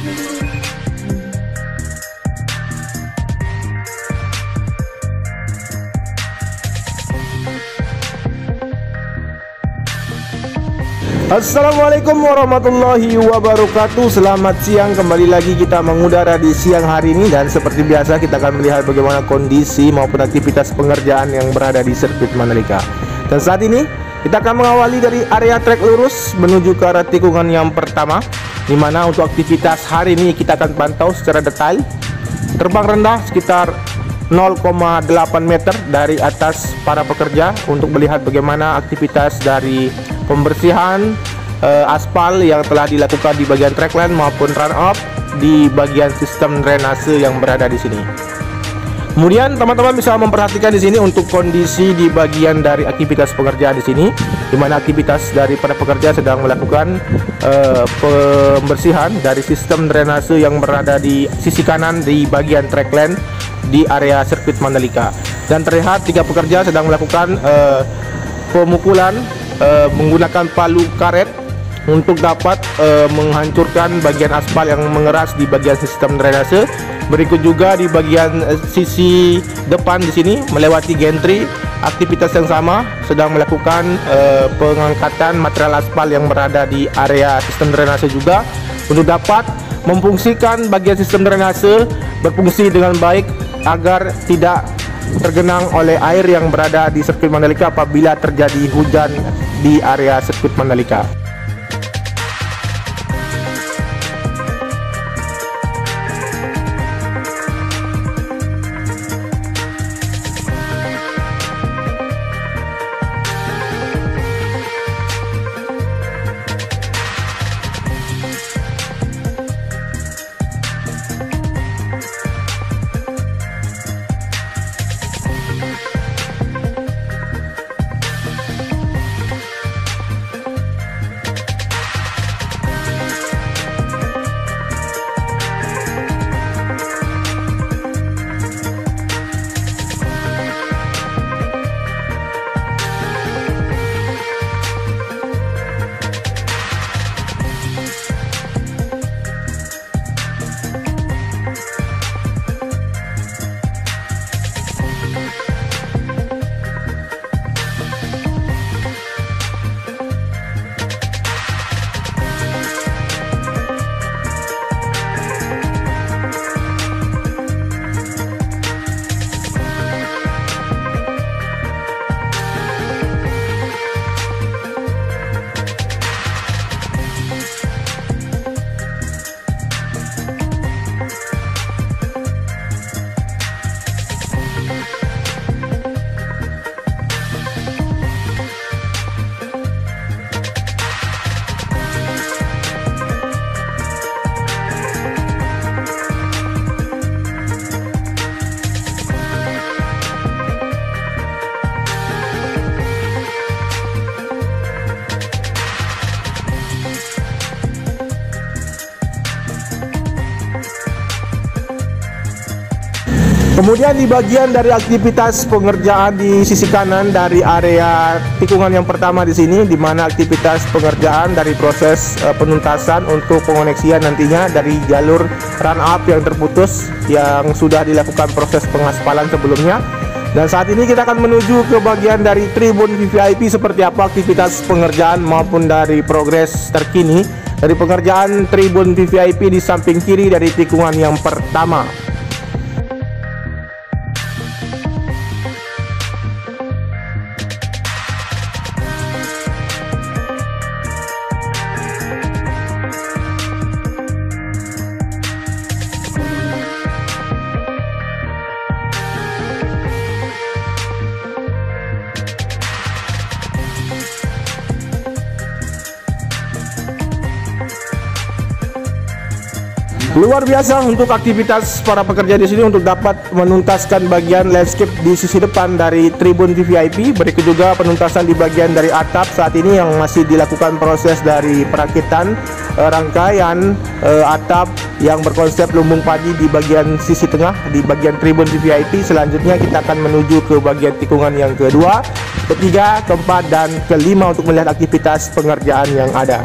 Assalamualaikum warahmatullahi wabarakatuh. Selamat siang, kembali lagi kita mengudara di siang hari ini. Dan seperti biasa kita akan melihat bagaimana kondisi maupun aktivitas pengerjaan yang berada di sirkuit Mandalika. Dan saat ini kita akan mengawali dari area trek lurus menuju ke arah tikungan yang pertama, dimana untuk aktivitas hari ini kita akan pantau secara detail. Terbang rendah sekitar 0,8 meter dari atas para pekerja untuk melihat bagaimana aktivitas dari pembersihan aspal yang telah dilakukan di bagian trackline maupun run up di bagian sistem drainase yang berada di sini. Kemudian teman-teman bisa memperhatikan di sini untuk kondisi di bagian dari aktivitas pekerjaan di sini, di mana aktivitas dari para pekerja sedang melakukan pembersihan dari sistem drainase yang berada di sisi kanan di bagian trackline di area sirkuit Mandalika. Dan terlihat 3 pekerja sedang melakukan pemukulan menggunakan palu karet untuk dapat menghancurkan bagian aspal yang mengeras di bagian sistem drainase. Berikut juga di bagian sisi depan di sini melewati gantry, aktivitas yang sama sedang melakukan pengangkatan material aspal yang berada di area sistem drainase juga untuk dapat memfungsikan bagian sistem drainase berfungsi dengan baik agar tidak tergenang oleh air yang berada di sirkuit Mandalika apabila terjadi hujan di area sirkuit Mandalika. Kemudian di bagian dari aktivitas pengerjaan di sisi kanan dari area tikungan yang pertama di sini, di mana aktivitas pengerjaan dari proses penuntasan untuk pengoneksian nantinya dari jalur run up yang terputus yang sudah dilakukan proses pengaspalan sebelumnya. Dan saat ini kita akan menuju ke bagian dari tribun VVIP seperti apa aktivitas pengerjaan maupun dari progres terkini dari pengerjaan tribun VVIP di samping kiri dari tikungan yang pertama. Luar biasa untuk aktivitas para pekerja di sini untuk dapat menuntaskan bagian landscape di sisi depan dari tribun VVIP. Berikut juga penuntasan di bagian dari atap saat ini yang masih dilakukan proses dari perakitan rangkaian atap yang berkonsep lumbung padi di bagian sisi tengah di bagian tribun VVIP. Selanjutnya kita akan menuju ke bagian tikungan yang kedua, ketiga, keempat, dan kelima untuk melihat aktivitas pengerjaan yang ada.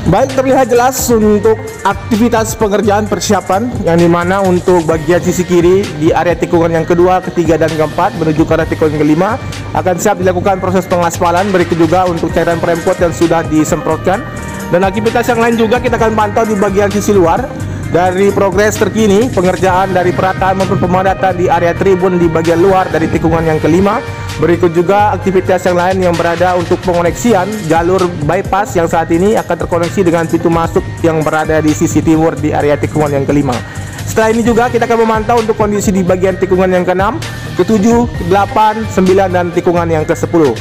Baik, terlihat jelas untuk aktivitas pengerjaan persiapan yang dimana untuk bagian sisi kiri di area tikungan yang kedua, ketiga, dan keempat menuju ke arah tikungan kelima akan siap dilakukan proses pengaspalan. Berikut juga untuk cairan prempot yang sudah disemprotkan, dan aktivitas yang lain juga kita akan pantau di bagian sisi luar. Dari progres terkini pengerjaan dari perataan maupun pemadatan di area tribun di bagian luar dari tikungan yang kelima. Berikut juga aktivitas yang lain yang berada untuk pengoneksian jalur bypass yang saat ini akan terkoneksi dengan pintu masuk yang berada di sisi timur di area tikungan yang kelima. Setelah ini juga kita akan memantau untuk kondisi di bagian tikungan yang ke-6, ke-7, ke-8, 9, dan tikungan yang ke-10.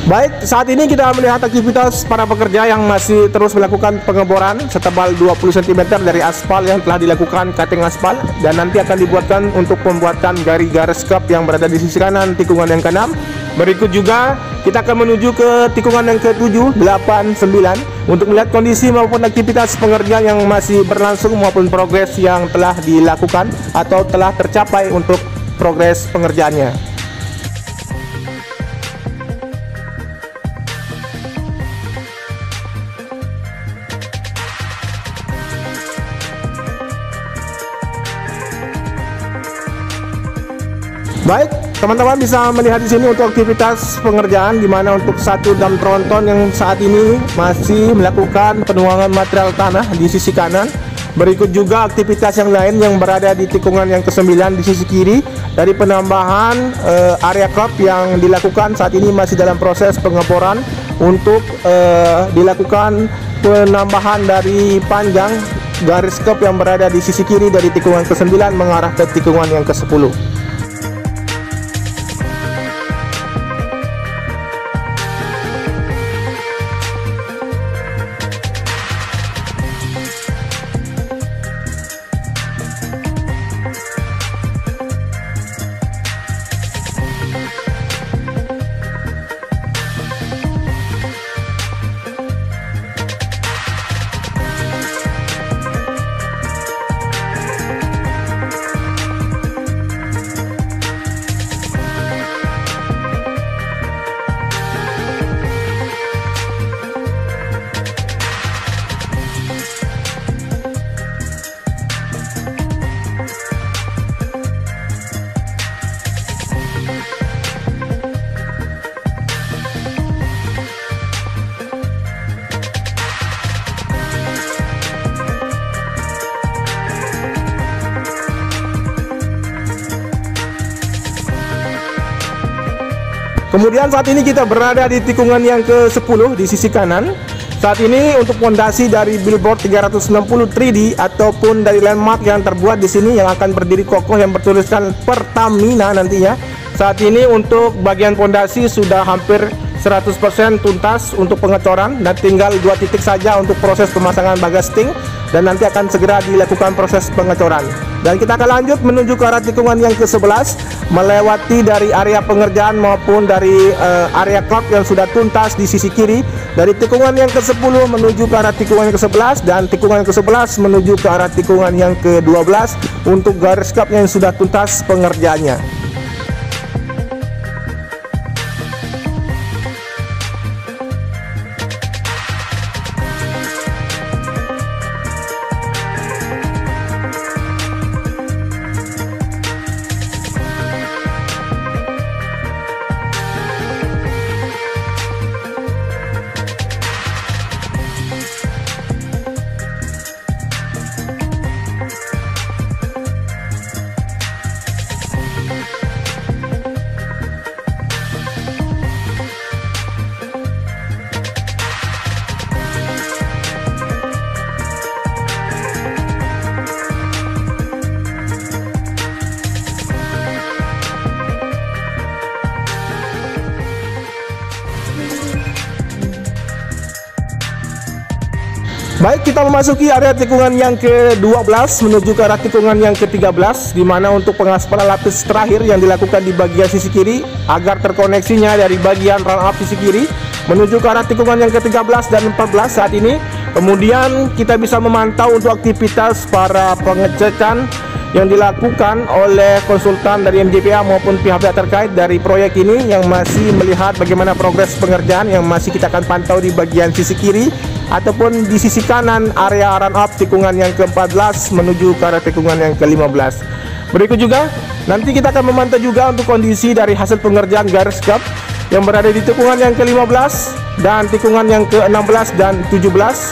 Baik, saat ini kita melihat aktivitas para pekerja yang masih terus melakukan pengeboran setebal 20 cm dari aspal yang telah dilakukan cutting aspal, dan nanti akan dibuatkan untuk pembuatan garis cup yang berada di sisi kanan tikungan yang ke-6. Berikut juga kita akan menuju ke tikungan yang ke-7, 8, 9 untuk melihat kondisi maupun aktivitas pengerjaan yang masih berlangsung maupun progres yang telah dilakukan atau telah tercapai untuk progres pengerjaannya. Baik, teman-teman bisa melihat di sini untuk aktivitas pengerjaan, di mana untuk satu dam tronton yang saat ini masih melakukan penuangan material tanah di sisi kanan. Berikut juga aktivitas yang lain yang berada di tikungan yang ke-9 di sisi kiri dari penambahan area cup yang dilakukan saat ini masih dalam proses pengeboran untuk dilakukan penambahan dari panjang garis cup yang berada di sisi kiri dari tikungan ke-9 mengarah ke tikungan yang ke-10. Kemudian saat ini kita berada di tikungan yang ke-10 di sisi kanan. Saat ini untuk fondasi dari billboard 360 3D ataupun dari landmark yang terbuat di sini yang akan berdiri kokoh yang bertuliskan Pertamina nantinya. Saat ini untuk bagian fondasi sudah hampir 100% tuntas untuk pengecoran dan tinggal 2 titik saja untuk proses pemasangan bagasting, dan nanti akan segera dilakukan proses pengecoran. Dan kita akan lanjut menuju ke arah tikungan yang ke-11, melewati dari area pengerjaan maupun dari area cup yang sudah tuntas di sisi kiri. Dari tikungan yang ke-10 menuju ke arah tikungan yang ke-11, dan tikungan yang ke-11 menuju ke arah tikungan yang ke-12 untuk garis cup yang sudah tuntas pengerjaannya. Baik, kita memasuki area tikungan yang ke-12 menuju ke arah tikungan yang ke-13, di mana untuk pengaspalan lapis terakhir yang dilakukan di bagian sisi kiri agar terkoneksinya dari bagian run up sisi kiri menuju ke arah tikungan yang ke-13 dan 14 saat ini. Kemudian kita bisa memantau untuk aktivitas para pengecekan yang dilakukan oleh konsultan dari MJPA maupun pihak-pihak terkait dari proyek ini yang masih melihat bagaimana progres pengerjaan yang masih kita akan pantau di bagian sisi kiri ataupun di sisi kanan area run up tikungan yang ke-14 menuju ke arah tikungan yang ke-15. Berikut juga nanti kita akan memantau juga untuk kondisi dari hasil pengerjaan garis kap yang berada di tikungan yang ke-15 dan tikungan yang ke-16 dan 17,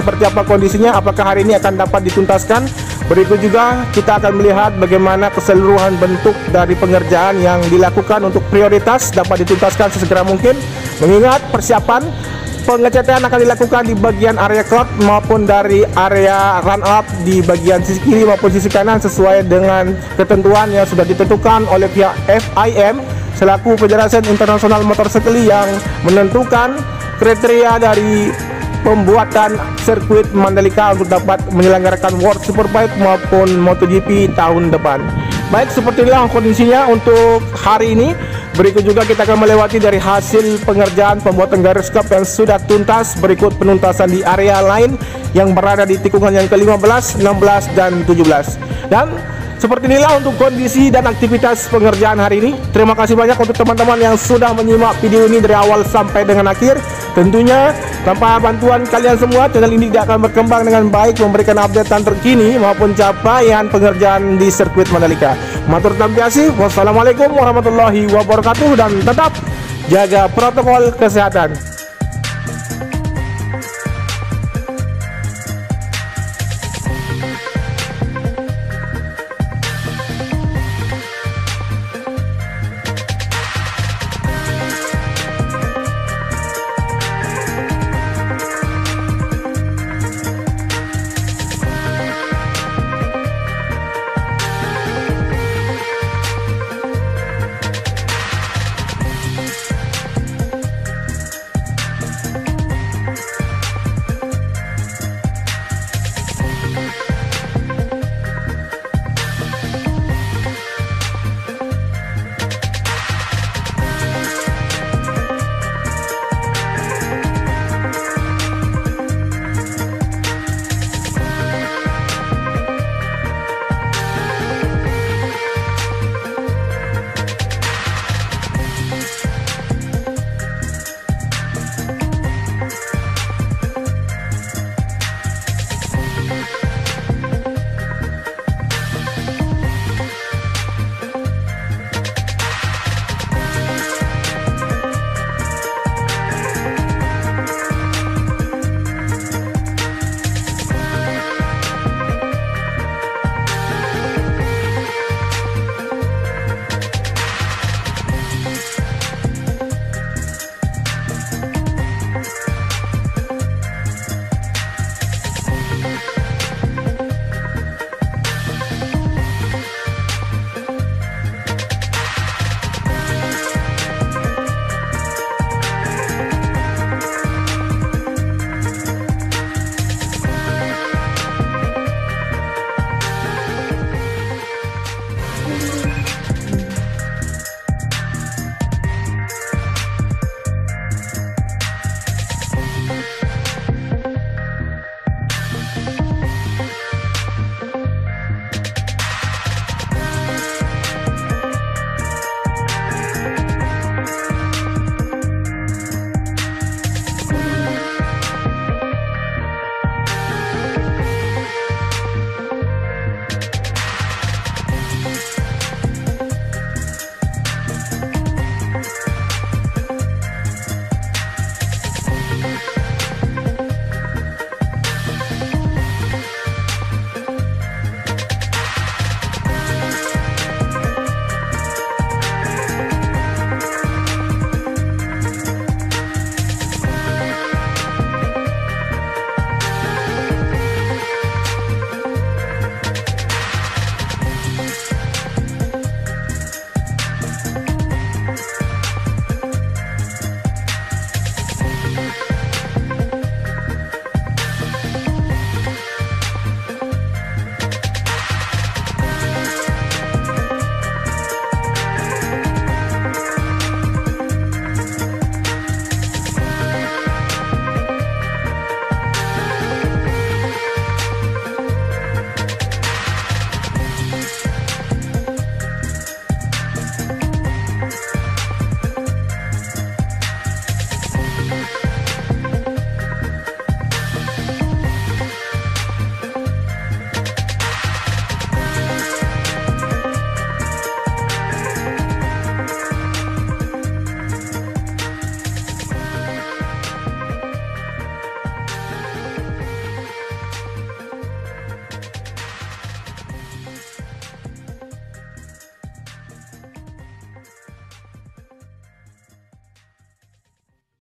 seperti apa kondisinya, apakah hari ini akan dapat dituntaskan. Berikut juga kita akan melihat bagaimana keseluruhan bentuk dari pengerjaan yang dilakukan untuk prioritas dapat dituntaskan sesegera mungkin, mengingat persiapan pengecatan akan dilakukan di bagian area cloud maupun dari area run up di bagian sisi kiri maupun sisi kanan sesuai dengan ketentuan yang sudah ditentukan oleh pihak FIM selaku Federasi Internasional Motorcycle yang menentukan kriteria dari pembuatan sirkuit Mandalika untuk dapat menyelenggarakan World Superbike maupun MotoGP tahun depan. Baik, seperti inilah kondisinya untuk hari ini. Berikut juga kita akan melewati dari hasil pengerjaan pembuatan garis kap yang sudah tuntas. Berikut penuntasan di area lain yang berada di tikungan yang ke-15, 16, dan 17. Dan seperti inilah untuk kondisi dan aktivitas pengerjaan hari ini. Terima kasih banyak untuk teman-teman yang sudah menyimak video ini dari awal sampai dengan akhir. Tentunya tanpa bantuan kalian semua, channel ini tidak akan berkembang dengan baik, memberikan updatean terkini maupun capaian pengerjaan di sirkuit Mandalika. Matur tambiasi, wassalamualaikum warahmatullahi wabarakatuh, dan tetap jaga protokol kesehatan.